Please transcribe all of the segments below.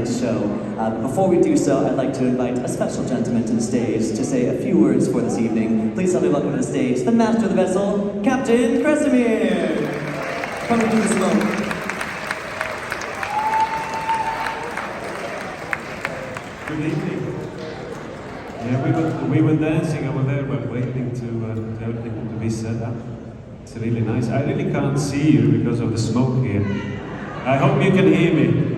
tonight's show. Before we do so, I'd like to invite a special gentleman to the stage to say a few words for this evening. Please help me welcome to the stage the master of the vessel, Captain Kresimir. Come and do the smoke. Good evening. Yeah, we were dancing over there, but waiting to everything to be set up. It's really nice. I really can't see you because of the smoke here. I hope you can hear me.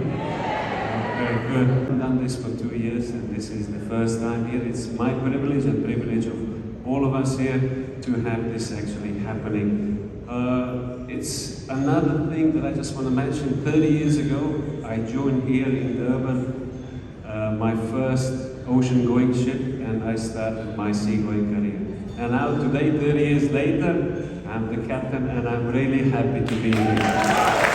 Very good. I've done this for 2 years, and this is the first time here. It's my privilege and privilege of all of us here to have this actually happening. It's another thing that I just want to mention. 30 years ago, I joined here in Durban, my first ocean-going ship, and I started my sea-going career. And now today, 30 years later, I'm the captain, and I'm really happy to be here.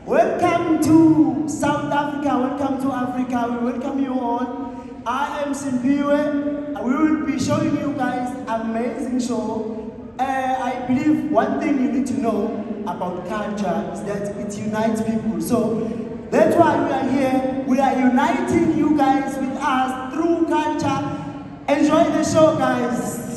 Welcome to South Africa, welcome to Africa, we welcome you all. I am Simpiwe. We will be showing you guys amazing show. I believe one thing you need to know about culture is that it unites people. So that's why we are here. We are uniting you guys with us through culture. Enjoy the show, guys.